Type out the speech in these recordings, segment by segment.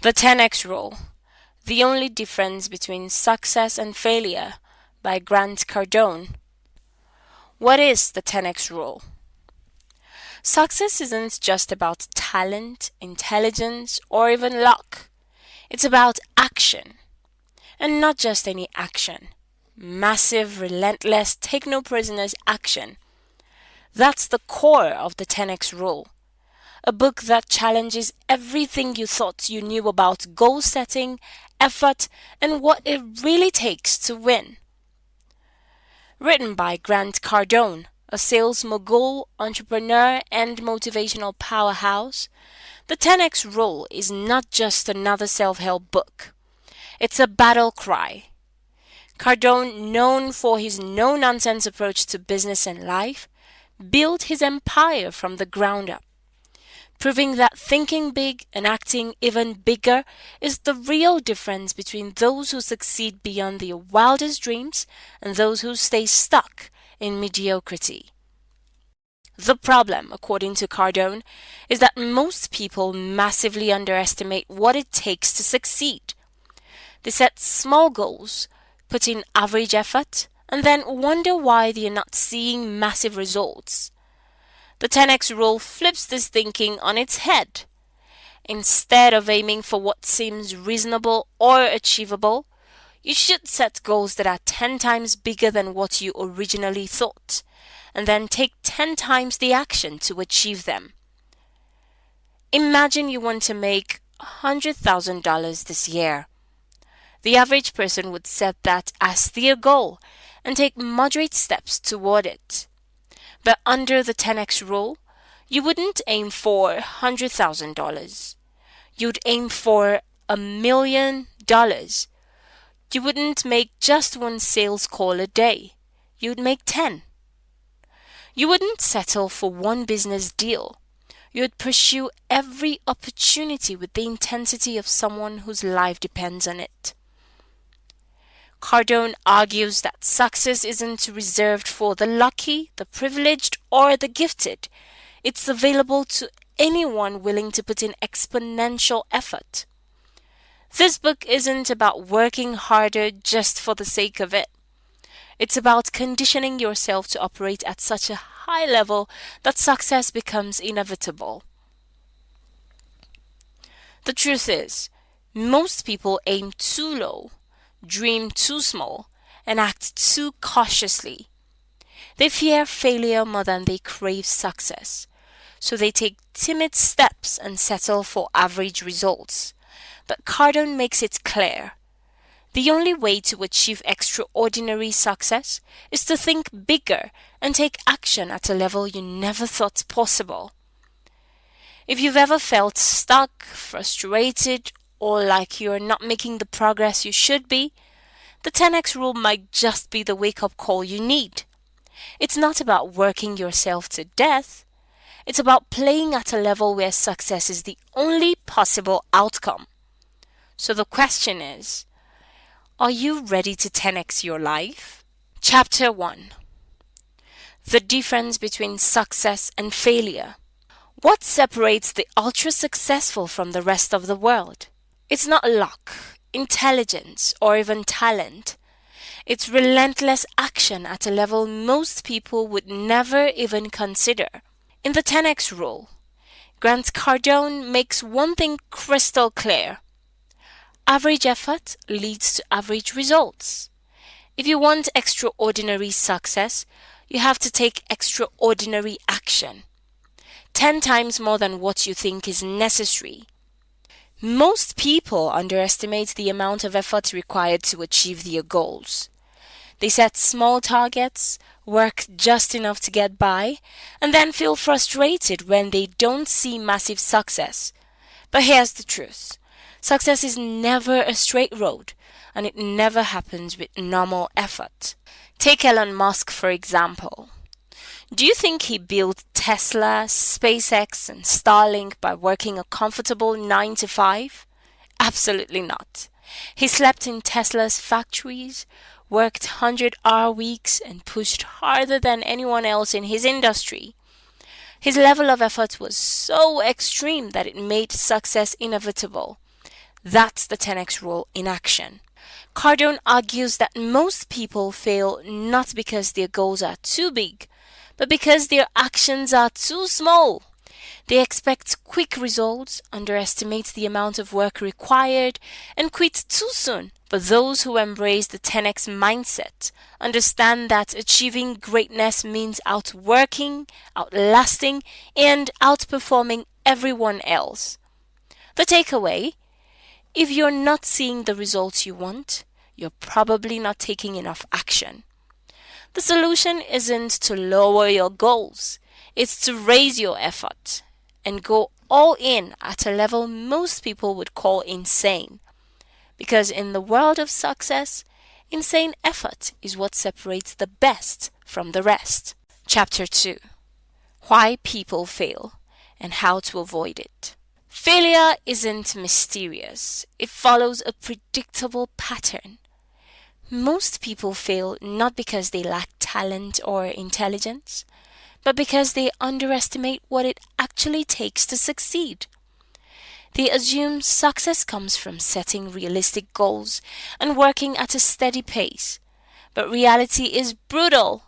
The 10x Rule: The Only Difference Between Success and Failure by Grant Cardone. What is the 10x Rule? Success isn't just about talent, intelligence, or even luck. It's about action. And not just any action. Massive, relentless, take no prisoners action. That's the core of the 10x Rule. A book that challenges everything you thought you knew about goal setting, effort, and what it really takes to win. Written by Grant Cardone, a sales mogul, entrepreneur, and motivational powerhouse, the 10x Rule is not just another self-help book. It's a battle cry. Cardone, known for his no-nonsense approach to business and life, built his empire from the ground up, proving that thinking big and acting even bigger is the real difference between those who succeed beyond their wildest dreams and those who stay stuck in mediocrity. The problem, according to Cardone, is that most people massively underestimate what it takes to succeed. They set small goals, put in average effort, and then wonder why they are not seeing massive results. The 10x Rule flips this thinking on its head. Instead of aiming for what seems reasonable or achievable, you should set goals that are 10 times bigger than what you originally thought, and then take 10 times the action to achieve them. Imagine you want to make $100,000 this year. The average person would set that as their goal and take moderate steps toward it. But under the 10x Rule, you wouldn't aim for $100,000. You'd aim for $1,000,000. You wouldn't make just one sales call a day. You'd make 10. You wouldn't settle for one business deal. You'd pursue every opportunity with the intensity of someone whose life depends on it. Cardone argues that success isn't reserved for the lucky, the privileged, or the gifted. It's available to anyone willing to put in exponential effort. This book isn't about working harder just for the sake of it. It's about conditioning yourself to operate at such a high level that success becomes inevitable. The truth is, most people aim too low, dream too small, and act too cautiously. They fear failure more than they crave success, so they take timid steps and settle for average results. But Cardone makes it clear. The only way to achieve extraordinary success is to think bigger and take action at a level you never thought possible. If you've ever felt stuck, frustrated, or like you're not making the progress you should be, the 10x Rule might just be the wake-up call you need. It's not about working yourself to death. It's about playing at a level where success is the only possible outcome. So the question is, are you ready to 10x your life? Chapter 1: The Difference Between Success and Failure. What separates the ultra-successful from the rest of the world? It's not luck, intelligence, or even talent. It's relentless action at a level most people would never even consider. In the 10x Rule, Grant Cardone makes one thing crystal clear. Average effort leads to average results. If you want extraordinary success, you have to take extraordinary action. 10 times more than what you think is necessary. Most people underestimate the amount of effort required to achieve their goals. They set small targets, work just enough to get by, and then feel frustrated when they don't see massive success. But here's the truth. Success is never a straight road, and it never happens with normal effort. Take Elon Musk, for example. Do you think he built Tesla, SpaceX, and Starlink by working a comfortable 9 to 5? Absolutely not. He slept in Tesla's factories, worked 100-hour weeks, and pushed harder than anyone else in his industry. His level of effort was so extreme that it made success inevitable. That's the 10x rule in action. Cardone argues that most people fail not because their goals are too big, but because their actions are too small. They expect quick results, underestimate the amount of work required, and quit too soon. But those who embrace the 10x mindset understand that achieving greatness means outworking, outlasting, and outperforming everyone else. The takeaway: if you're not seeing the results you want, you're probably not taking enough action. The solution isn't to lower your goals, it's to raise your effort and go all in at a level most people would call insane. Because in the world of success, insane effort is what separates the best from the rest. Chapter 2: Why People Fail and How to Avoid It. Failure isn't mysterious, it follows a predictable pattern. Most people fail not because they lack talent or intelligence, but because they underestimate what it actually takes to succeed. They assume success comes from setting realistic goals and working at a steady pace. But reality is brutal.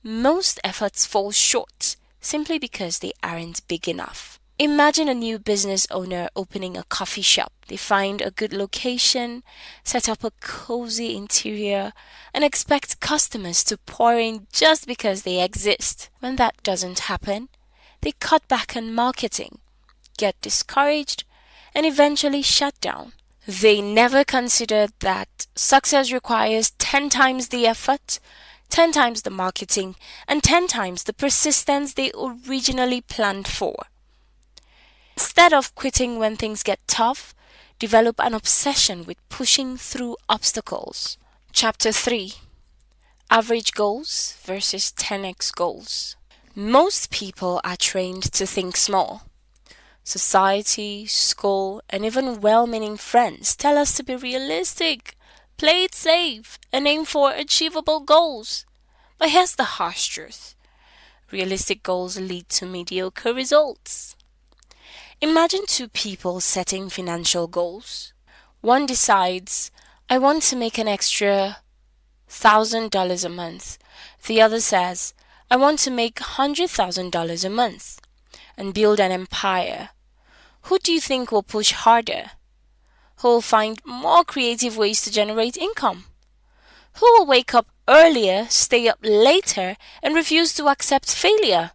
Most efforts fall short simply because they aren't big enough. Imagine a new business owner opening a coffee shop. They find a good location, set up a cozy interior, and expect customers to pour in just because they exist. When that doesn't happen, they cut back on marketing, get discouraged, and eventually shut down. They never considered that success requires 10 times the effort, 10 times the marketing, and 10 times the persistence they originally planned for. Instead of quitting when things get tough, develop an obsession with pushing through obstacles. Chapter 3: Average Goals versus 10x Goals. Most people are trained to think small. Society, school, and even well-meaning friends tell us to be realistic, play it safe, and aim for achievable goals. But here's the harsh truth: realistic goals lead to mediocre results. Imagine two people setting financial goals. One decides, I want to make an extra $1,000 a month. The other says, I want to make $100,000 a month and build an empire. Who do you think will push harder? Who will find more creative ways to generate income? Who will wake up earlier, stay up later, and refuse to accept failure?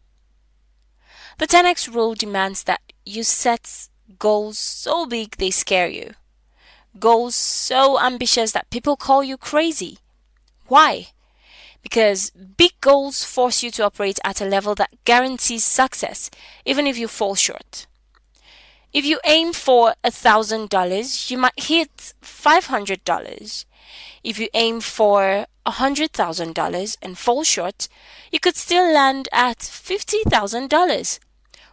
The 10x rule demands that you set goals so big they scare you. Goals so ambitious that people call you crazy. Why? Because big goals force you to operate at a level that guarantees success, even if you fall short. If you aim for $1,000, you might hit $500. If you aim for $100,000 and fall short, you could still land at $50,000,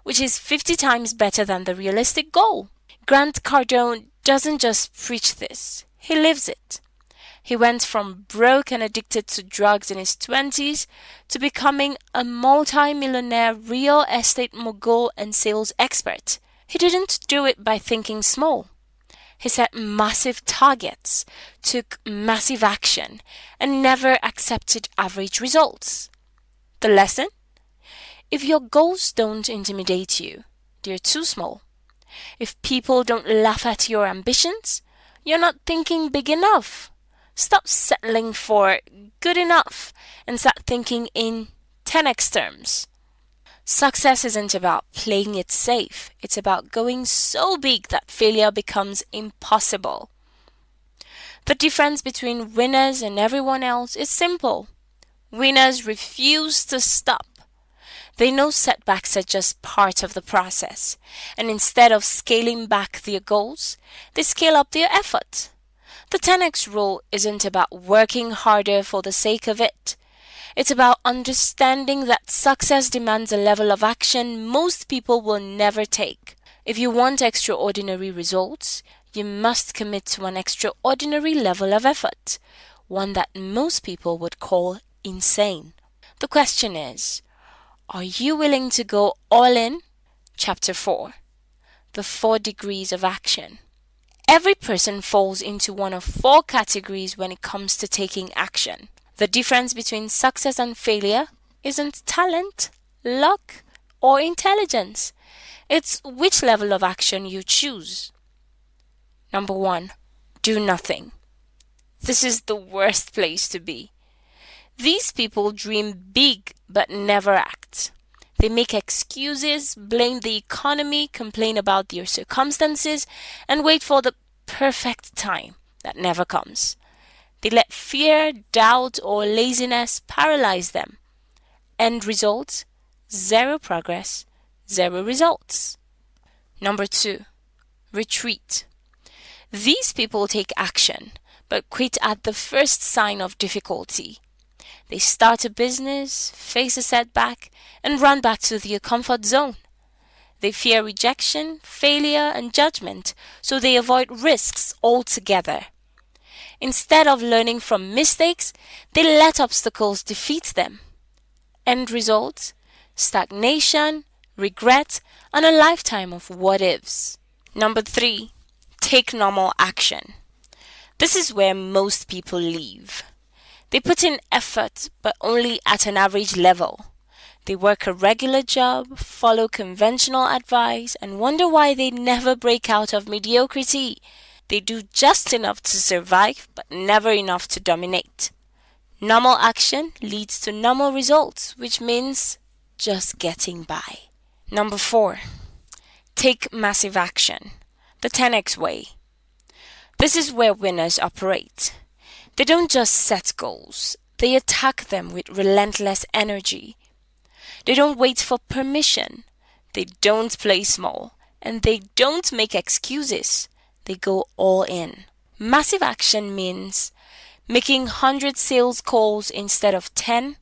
which is 50 times better than the realistic goal. Grant Cardone doesn't just preach this, he lives it. He went from broke and addicted to drugs in his 20s to becoming a multi-millionaire real estate mogul and sales expert. He didn't do it by thinking small. He set massive targets, took massive action, and never accepted average results. The lesson? If your goals don't intimidate you, they're too small. If people don't laugh at your ambitions, you're not thinking big enough. Stop settling for good enough and start thinking in 10x terms. Success isn't about playing it safe. It's about going so big that failure becomes impossible. The difference between winners and everyone else is simple. Winners refuse to stop. They know setbacks are just part of the process, and instead of scaling back their goals, they scale up their effort. The 10x rule isn't about working harder for the sake of it. It's about understanding that success demands a level of action most people will never take. If you want extraordinary results, you must commit to an extraordinary level of effort, one that most people would call insane. The question is, are you willing to go all in? Chapter 4: The 4 Degrees of Action. Every person falls into one of four categories when it comes to taking action. The difference between success and failure isn't talent, luck, or intelligence. It's which level of action you choose. Number 1. Do nothing. This is the worst place to be. These people dream big but never act. They make excuses, blame the economy, complain about their circumstances, and wait for the perfect time that never comes. They let fear, doubt, or laziness paralyze them. End result: zero progress, zero results. Number 2. Retreat. These people take action, but quit at the first sign of difficulty. They start a business, face a setback, and run back to their comfort zone. They fear rejection, failure, and judgment, so they avoid risks altogether. Instead of learning from mistakes, they let obstacles defeat them. End result: stagnation, regret, and a lifetime of what-ifs. Number 3. Take normal action. This is where most people leave. They put in effort, but only at an average level. They work a regular job, follow conventional advice, and wonder why they never break out of mediocrity. They do just enough to survive, but never enough to dominate. Normal action leads to normal results, which means just getting by. Number 4. Take massive action. The 10x way. This is where winners operate. They don't just set goals, they attack them with relentless energy. They don't wait for permission, they don't play small, and they don't make excuses. They go all in. Massive action means making 100 sales calls instead of 10,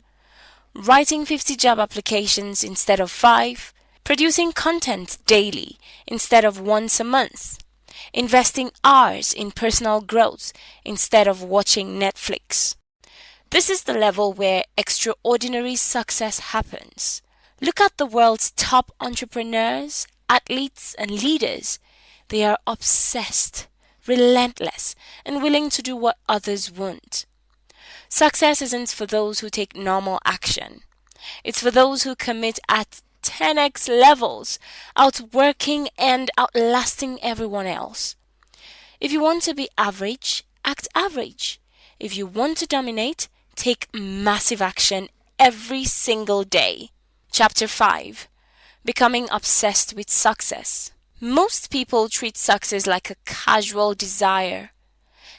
writing 50 job applications instead of 5, producing content daily instead of once a month, investing hours in personal growth instead of watching Netflix. This is the level where extraordinary success happens. Look at the world's top entrepreneurs, athletes, and leaders. They are obsessed, relentless, and willing to do what others won't. Success isn't for those who take normal action. It's for those who commit at 10x levels, outworking and outlasting everyone else. If you want to be average, act average. If you want to dominate, take massive action every single day. Chapter 5. Becoming obsessed with success. Most people treat success like a casual desire.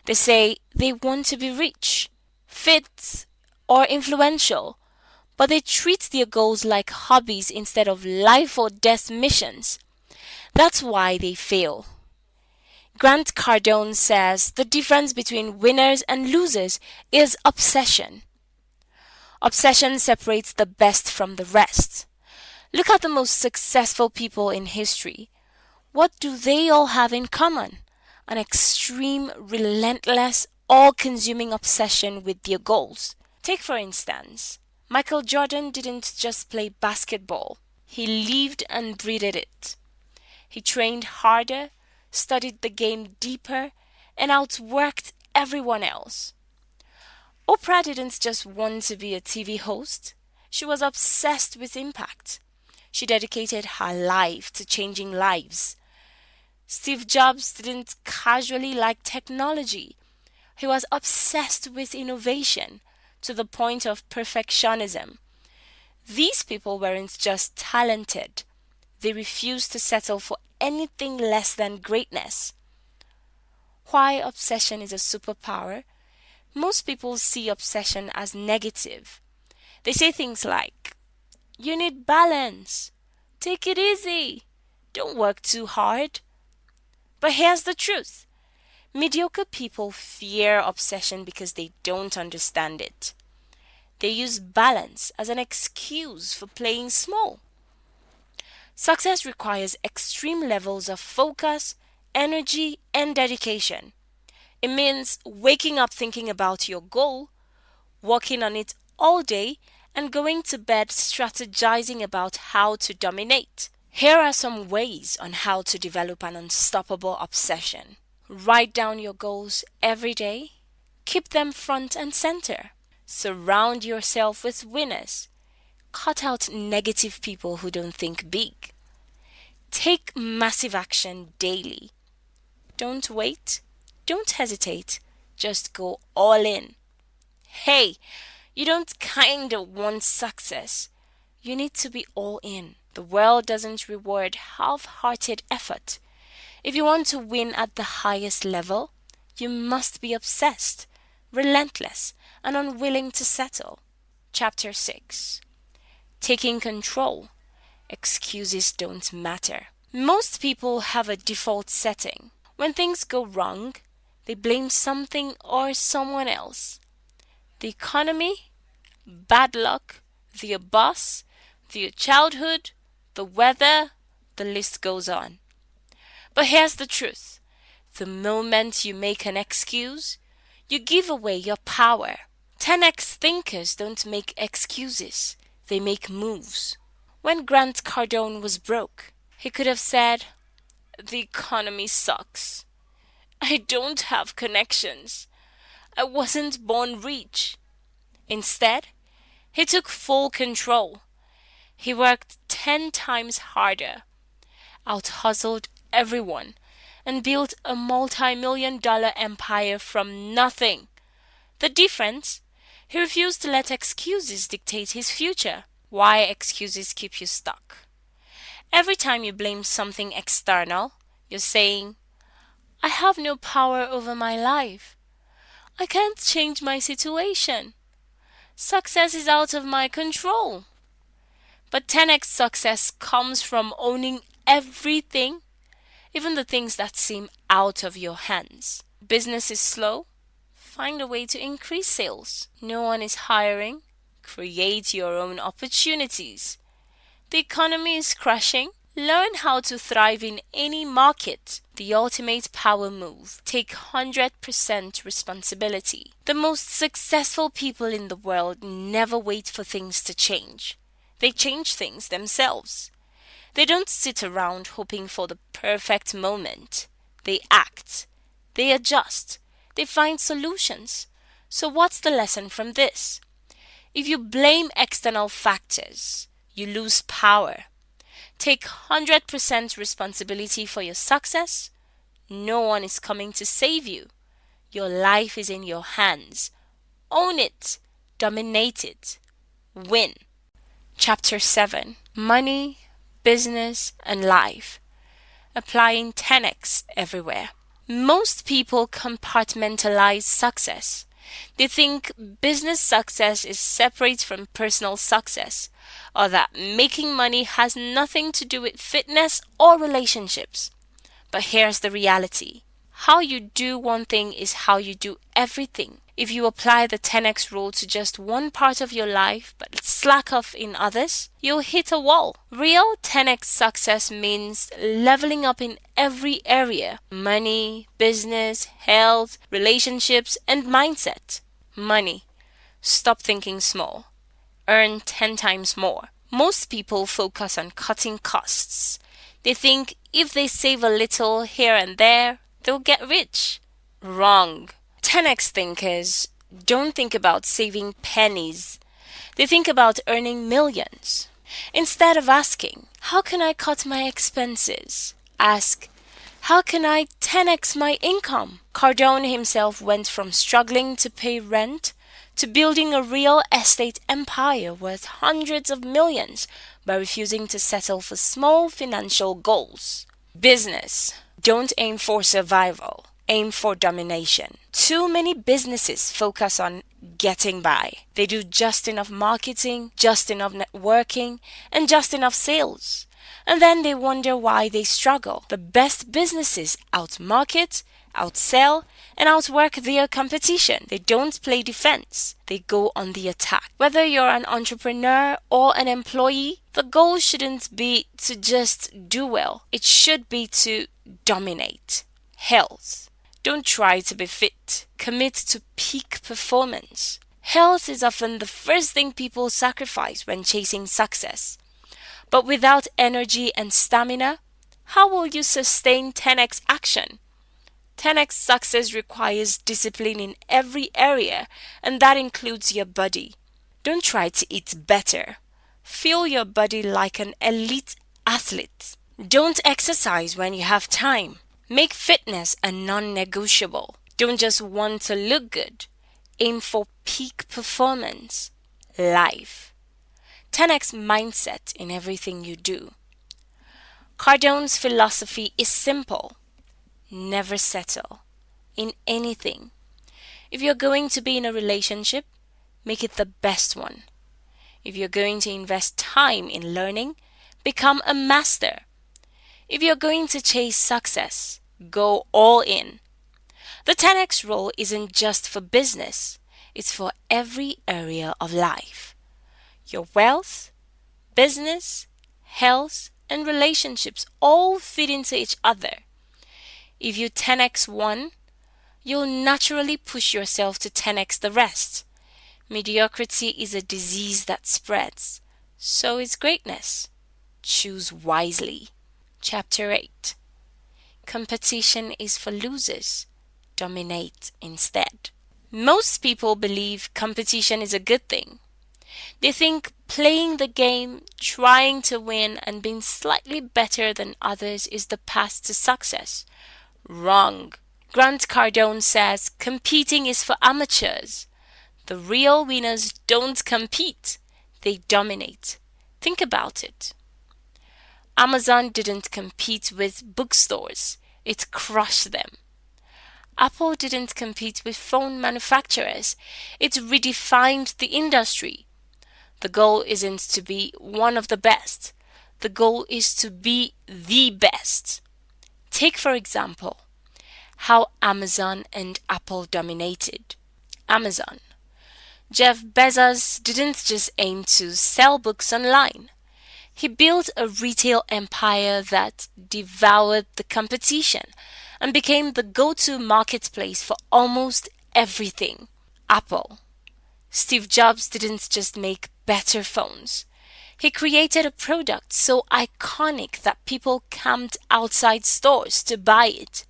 They say they want to be rich, fit, or influential, but they treat their goals like hobbies instead of life or death missions. That's why they fail. Grant Cardone says the difference between winners and losers is obsession. Obsession separates the best from the rest. Look at the most successful people in history. What do they all have in common? An extreme, relentless, all-consuming obsession with their goals. Take for instance, Michael Jordan didn't just play basketball. He lived and breathed it. He trained harder, studied the game deeper, and outworked everyone else. Oprah didn't just want to be a TV host. She was obsessed with impact. She dedicated her life to changing lives. Steve Jobs didn't casually like technology. He was obsessed with innovation to the point of perfectionism. These people weren't just talented. They refused to settle for anything less than greatness. Why obsession is a superpower? Most people see obsession as negative. They say things like, "You need balance. Take it easy. Don't work too hard." But here's the truth. Mediocre people fear obsession because they don't understand it. They use balance as an excuse for playing small. Success requires extreme levels of focus, energy, and dedication. It means waking up thinking about your goal, working on it all day, and going to bed strategizing about how to dominate. Here are some ways on how to develop an unstoppable obsession. Write down your goals every day. Keep them front and center. Surround yourself with winners. Cut out negative people who don't think big. Take massive action daily. Don't wait. Don't hesitate. Just go all in. Hey, you don't kinda want success. You need to be all in. The world doesn't reward half-hearted effort. If you want to win at the highest level, you must be obsessed, relentless, and unwilling to settle. Chapter 6. Taking control. Excuses don't matter. Most people have a default setting. When things go wrong, they blame something or someone else. The economy, bad luck, their boss, their childhood, the weather, the list goes on. But here's the truth. The moment you make an excuse, you give away your power. 10x thinkers don't make excuses. They make moves. When Grant Cardone was broke, he could have said, "The economy sucks. I don't have connections. I wasn't born rich." Instead, he took full control. He worked 10 times harder, out-hustled everyone, and built a multi-million-dollar empire from nothing. The difference? He refused to let excuses dictate his future. Why excuses keep you stuck? Every time you blame something external, you're saying, "I have no power over my life. I can't change my situation. Success is out of my control." But 10x success comes from owning everything, even the things that seem out of your hands. Business is slow. Find a way to increase sales. No one is hiring. Create your own opportunities. The economy is crashing. Learn how to thrive in any market. The ultimate power move. Take 100% responsibility. The most successful people in the world never wait for things to change. They change things themselves. They don't sit around hoping for the perfect moment. They act. They adjust. They find solutions. So what's the lesson from this? If you blame external factors, you lose power. Take 100% responsibility for your success. No one is coming to save you. Your life is in your hands. Own it. Dominate it. Win. Chapter 7. Money, Business, and Life. Applying 10x everywhere. Most people compartmentalize success. They think business success is separate from personal success, or that making money has nothing to do with fitness or relationships. But here's the reality. How you do one thing is how you do everything. If you apply the 10x rule to just one part of your life but slack off in others, you'll hit a wall. Real 10x success means leveling up in every area: money, business, health, relationships, and mindset. Money. Stop thinking small. Earn 10 times more. Most people focus on cutting costs. They think if they save a little here and there, they'll get rich. Wrong. 10x thinkers don't think about saving pennies. They think about earning millions. Instead of asking, "How can I cut my expenses?" ask, "How can I 10x my income?" Cardone himself went from struggling to pay rent to building a real estate empire worth hundreds of millions by refusing to settle for small financial goals. Business. Don't aim for survival. Aim for domination. Too many businesses focus on getting by. They do just enough marketing, just enough networking, and just enough sales. And then they wonder why they struggle. The best businesses outmarket, outsell, and outwork their competition. They don't play defense. They go on the attack. Whether you're an entrepreneur or an employee, the goal shouldn't be to just do well. It should be to dominate. Health. Don't try to be fit. Commit to peak performance. Health is often the first thing people sacrifice when chasing success. But without energy and stamina, how will you sustain 10x action? 10x success requires discipline in every area, and that includes your body. Don't try to eat better. Feel your body like an elite athlete. Don't exercise when you have time. Make fitness a non-negotiable. Don't just want to look good. Aim for peak performance. Life. 10x mindset in everything you do. Cardone's philosophy is simple. Never settle in anything. If you're going to be in a relationship, make it the best one. If you're going to invest time in learning, become a master. If you're going to chase success, go all in. The 10x rule isn't just for business, it's for every area of life. Your wealth, business, health, and relationships all fit into each other. If you 10x one, you'll naturally push yourself to 10x the rest. Mediocrity is a disease that spreads. So is greatness. Choose wisely. Chapter 8. Competition is for losers. Dominate instead. Most people believe competition is a good thing. They think playing the game, trying to win, and being slightly better than others is the path to success. Wrong. Grant Cardone says competing is for amateurs. The real winners don't compete, they dominate. Think about it. Amazon didn't compete with bookstores, it crushed them. Apple didn't compete with phone manufacturers, it redefined the industry. The goal isn't to be one of the best, the goal is to be the best. Take, for example, how Amazon and Apple dominated. Amazon. Jeff Bezos didn't just aim to sell books online. He built a retail empire that devoured the competition and became the go-to marketplace for almost everything. Apple. Steve Jobs didn't just make better phones. He created a product so iconic that people camped outside stores to buy it.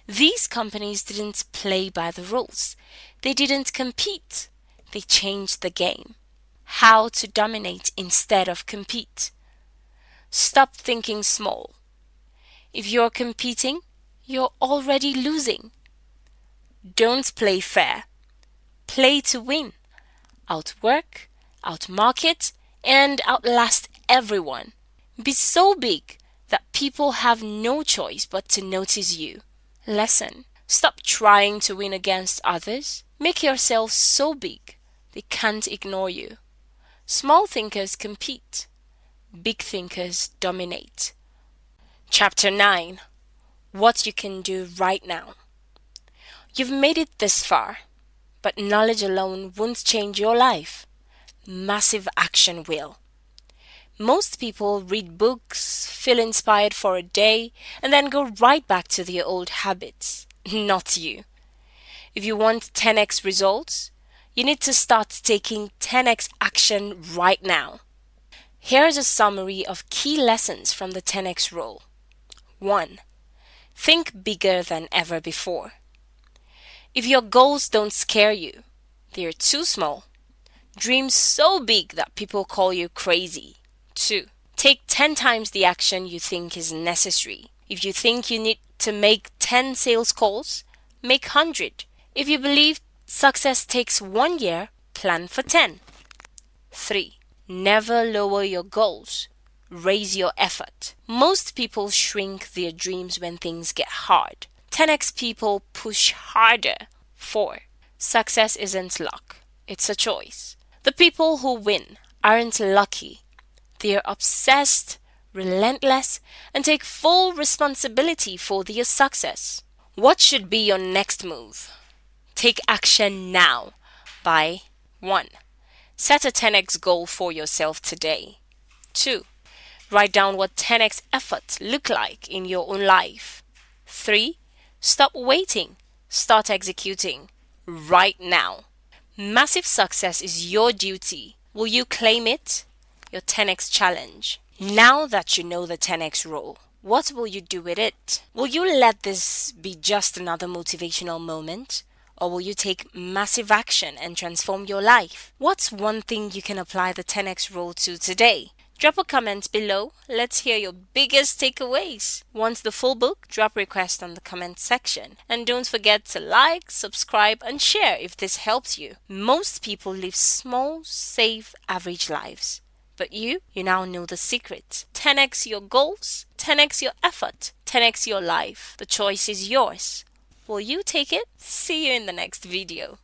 These companies didn't play by the rules. They didn't compete. They changed the game. How to dominate instead of compete. Stop thinking small. If you're competing, you're already losing. Don't play fair. Play to win. Outwork, outmarket, and outlast everyone. Be so big that people have no choice but to notice you. Lesson. Stop trying to win against others. Make yourself so big they can't ignore you. Small thinkers compete. Big thinkers dominate. Chapter 9. What you can do right now. You've made it this far, but knowledge alone won't change your life. Massive action will. Most people read books, feel inspired for a day, and then go right back to their old habits. Not you. If you want 10x results, you need to start taking 10x action right now. Here's a summary of key lessons from the 10x rule. 1. Think bigger than ever before. If your goals don't scare you, they're too small. Dream so big that people call you crazy. 2. Take 10 times the action you think is necessary. If you think you need to make 10 sales calls, make 100. If you believe success takes 1 year, plan for 10. 3. Never lower your goals. Raise your effort. Most people shrink their dreams when things get hard. 10x people push harder. 4. Success isn't luck. It's a choice. The people who win aren't lucky. They're obsessed, relentless, and take full responsibility for their success. What should be your next move? Take action now by 1. Set a 10x goal for yourself today. 2. Write down what 10x efforts look like in your own life. 3. Stop waiting. Start executing right now. Massive success is your duty. Will you claim it? Your 10x challenge. Now that you know the 10x rule, What will you do with it? Will you let this be just another motivational moment? Or will you take massive action and transform your life? What's one thing you can apply the 10x rule to today? Drop a comment below. Let's hear your biggest takeaways. Want the full book? Drop request on the comment section. And don't forget to like, subscribe, and share if this helps you. Most people live small, safe, average lives. But you now know the secret. 10x your goals, 10x your effort, 10x your life. The choice is yours. Will you take it? See you in the next video.